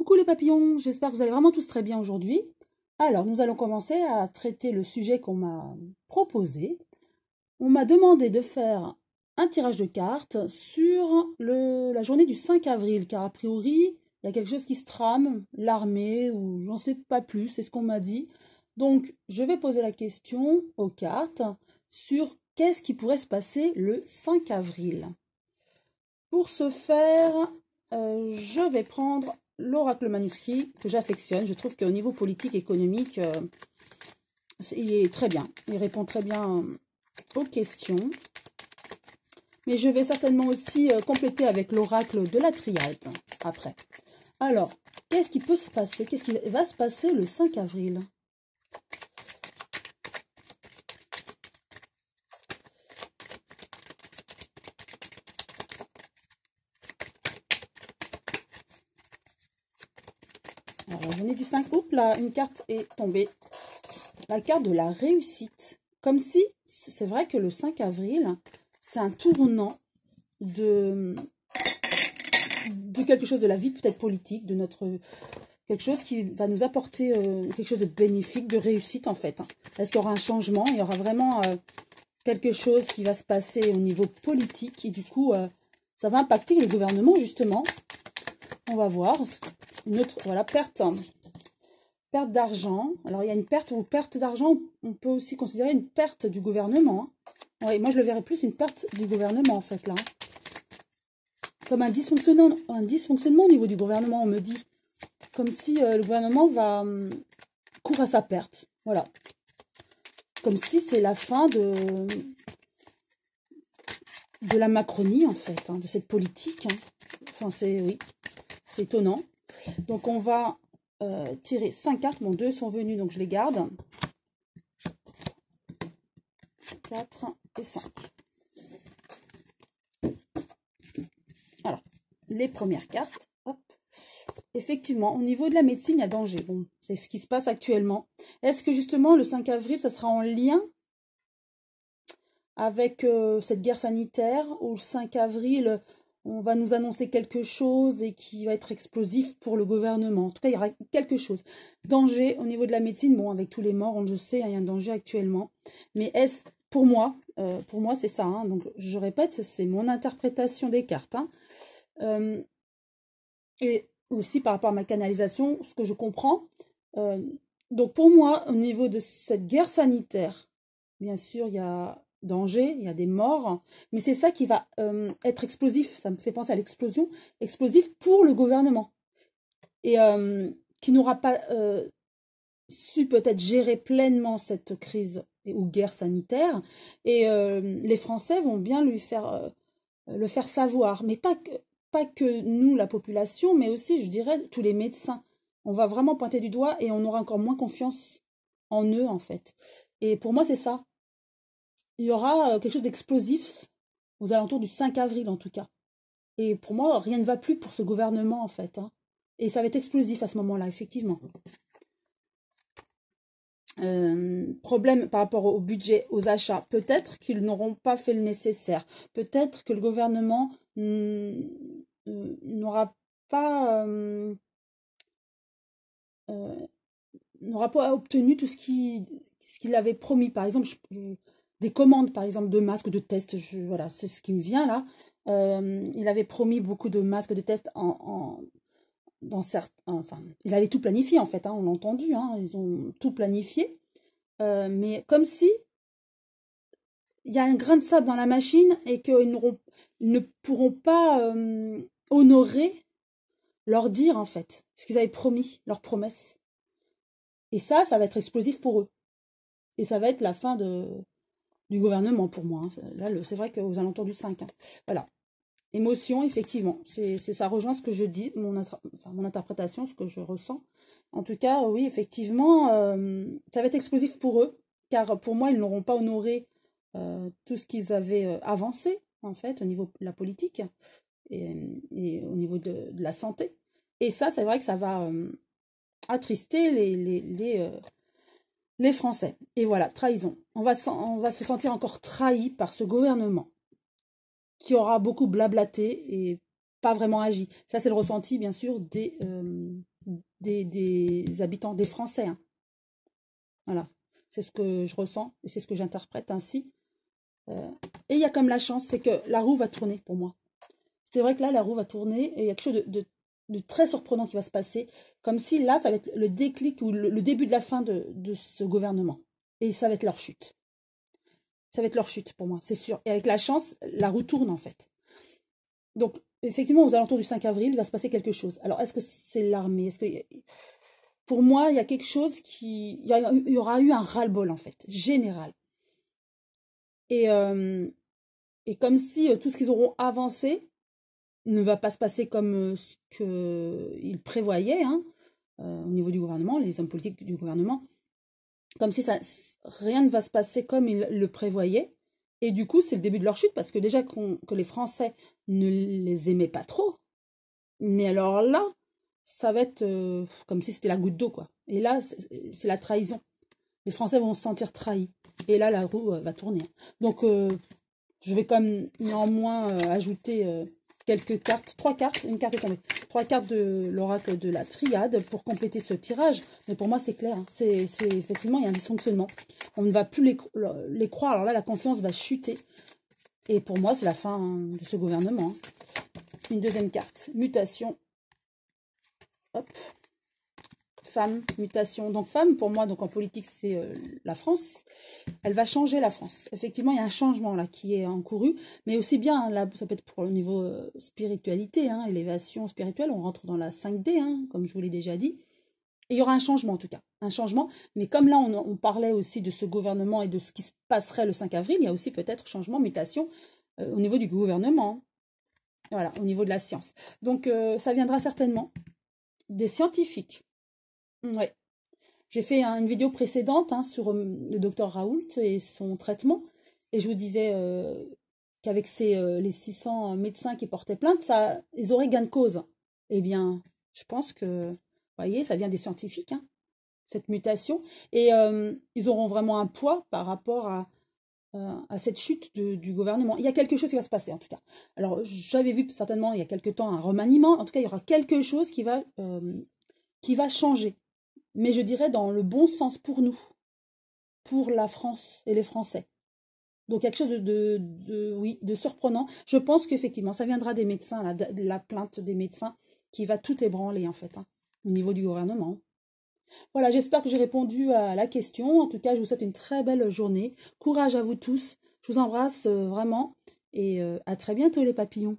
Coucou les papillons, j'espère que vous allez vraiment tous très bien aujourd'hui. Alors, nous allons commencer à traiter le sujet qu'on m'a proposé. On m'a demandé de faire un tirage de cartes sur la journée du 5 avril, car a priori, il y a quelque chose qui se trame, l'armée, ou j'en sais pas plus, c'est ce qu'on m'a dit. Donc, je vais poser la question aux cartes sur qu'est-ce qui pourrait se passer le 5 avril. Pour ce faire, je vais prendre l'oracle manuscrit que j'affectionne. Je trouve qu'au niveau politique, économique, il est très bien. Il répond très bien aux questions. Mais je vais certainement aussi compléter avec l'oracle de la triade après. Alors, qu'est-ce qui peut se passer? Qu'est-ce qui va se passer le 5 avril? Alors, la journée du 5 août, là, une carte est tombée. La carte de la réussite. Comme si, c'est vrai que le 5 avril, c'est un tournant de quelque chose de la vie peut-être politique, de notre quelque chose qui va nous apporter quelque chose de bénéfique, de réussite en fait. Est-ce qu'il y aura un changement? Il y aura vraiment quelque chose qui va se passer au niveau politique et du coup, ça va impacter le gouvernement justement. On va voir. Une autre, voilà, perte d'argent. Alors, il y a une perte ou perte d'argent. On peut aussi considérer une perte du gouvernement. Ouais, moi, je le verrais plus une perte du gouvernement, en fait, là. Comme un dysfonctionnement au niveau du gouvernement, on me dit. Comme si le gouvernement court à sa perte. Voilà. Comme si c'est la fin de la Macronie, en fait, de cette politique. Enfin, oui, c'est étonnant. Donc, on va tirer 5 cartes. Bon, 2 sont venus, donc je les garde. 4 et 5. Alors, les premières cartes. Hop. Effectivement, au niveau de la médecine, il y a danger. Bon, c'est ce qui se passe actuellement. Est-ce que justement, le 5 avril, ça sera en lien avec cette guerre sanitaire, ou le 5 avril, on va nous annoncer quelque chose et qui va être explosif pour le gouvernement. En tout cas, il y aura quelque chose. Danger au niveau de la médecine, bon, avec tous les morts, on le sait, il y a un danger actuellement. Mais est-ce, pour moi, c'est ça. Hein, donc, je répète, c'est mon interprétation des cartes. Hein, et aussi par rapport à ma canalisation, ce que je comprends. Donc, pour moi, au niveau de cette guerre sanitaire, bien sûr, il y a danger, il y a des morts, mais c'est ça qui va être explosif. Ça me fait penser à l'explosion, explosif pour le gouvernement. Et qui n'aura pas su peut-être gérer pleinement cette crise ou guerre sanitaire. Et les Français vont bien le faire savoir, mais pas que nous, la population, mais aussi, je dirais, tous les médecins. On va vraiment pointer du doigt et on aura encore moins confiance en eux, en fait. Et pour moi, c'est ça. Il y aura quelque chose d'explosif aux alentours du 5 avril, en tout cas. Et pour moi, rien ne va plus pour ce gouvernement, en fait. Hein. Et ça va être explosif à ce moment-là, effectivement. Problème par rapport au budget, aux achats. Peut-être qu'ils n'auront pas fait le nécessaire. Peut-être que le gouvernement n'aura pas obtenu tout ce qu'il avait promis. Par exemple, des commandes, par exemple, de masques, de tests. Voilà, c'est ce qui me vient là. Il avait promis beaucoup de masques, de tests dans certains. Enfin, il avait tout planifié en fait. Hein, on l'a entendu. Hein, ils ont tout planifié. Mais comme si il y a un grain de sable dans la machine et qu'ils ne pourront pas honorer leur dire en fait ce qu'ils avaient promis, leur promesse. Et ça va être explosif pour eux. Et ça va être la fin du gouvernement pour moi. Hein. Là, c'est vrai qu'aux alentours du 5. Hein. Voilà. Émotion, effectivement. Ça rejoint ce que je dis, mon interprétation, ce que je ressens. En tout cas, oui, effectivement, ça va être explosif pour eux. Car pour moi, ils n'auront pas honoré tout ce qu'ils avaient avancé, en fait, au niveau de la politique et au niveau de la santé. Et ça, c'est vrai que ça va attrister les Français. Et voilà, trahison. On va se sentir encore trahi par ce gouvernement qui aura beaucoup blablaté et pas vraiment agi. Ça, c'est le ressenti, bien sûr, des habitants, des Français, hein. Voilà, c'est ce que je ressens et c'est ce que j'interprète ainsi. Et il y a comme la chance, c'est que la roue va tourner pour moi. C'est vrai que là, la roue va tourner et il y a quelque chose de très surprenant qui va se passer. Comme si là, ça va être le déclic ou le début de la fin de ce gouvernement. Et ça va être leur chute. Ça va être leur chute pour moi, c'est sûr. Et avec la chance, la roue tourne en fait. Donc, effectivement, aux alentours du 5 avril, il va se passer quelque chose. Alors, est-ce que c'est l'armée? Est-ce que pour moi, il y a quelque chose qui... Il y aura eu un ras-le-bol, en fait, général. Et comme si tout ce qu'ils auront avancé ne va pas se passer comme ce qu'ils prévoyaient, hein, au niveau du gouvernement, les hommes politiques du gouvernement. Comme si rien ne va se passer comme ils le prévoyaient. Et du coup, c'est le début de leur chute, parce que déjà que les Français ne les aimaient pas trop. Mais alors là, ça va être comme si c'était la goutte d'eau, quoi. Et là, c'est la trahison. Les Français vont se sentir trahis. Et là, la roue va tourner. Donc, je vais comme néanmoins ajouter quelques cartes, 3 cartes, une carte est tombée, 3 cartes de l'oracle de la triade pour compléter ce tirage. Mais pour moi, c'est clair, hein. C'est effectivement, il y a un dysfonctionnement. On ne va plus les croire. Alors là, la confiance va chuter. Et pour moi, c'est la fin, hein, de ce gouvernement, hein. Une deuxième carte, mutation. Hop. Femme, mutation. Donc femme, pour moi, donc en politique, c'est la France. Elle va changer la France. Effectivement, il y a un changement là qui est encouru, mais aussi bien, hein, là, ça peut être pour le niveau spiritualité, hein, élévation spirituelle, on rentre dans la 5D, hein, comme je vous l'ai déjà dit. Et il y aura un changement en tout cas, un changement. Mais comme là, on parlait aussi de ce gouvernement et de ce qui se passerait le 5 avril, il y a aussi peut-être changement, mutation au niveau du gouvernement. Voilà, au niveau de la science. Donc, ça viendra certainement des scientifiques. Ouais. J'ai fait une vidéo précédente, hein, sur le docteur Raoult et son traitement. Et je vous disais qu'avec les 600 médecins qui portaient plainte, ils auraient gain de cause. Eh bien, je pense que, vous voyez, ça vient des scientifiques, hein, cette mutation. Et ils auront vraiment un poids par rapport à cette chute du gouvernement. Il y a quelque chose qui va se passer, en tout cas. Alors, j'avais vu certainement il y a quelque temps un remaniement. En tout cas, il y aura quelque chose qui va changer. Mais je dirais dans le bon sens pour nous, pour la France et les Français. Donc quelque chose oui, de surprenant. Je pense qu'effectivement, ça viendra des médecins, la plainte des médecins qui va tout ébranler en fait, hein, au niveau du gouvernement. Voilà, j'espère que j'ai répondu à la question. En tout cas, je vous souhaite une très belle journée. Courage à vous tous. Je vous embrasse vraiment et à très bientôt les papillons.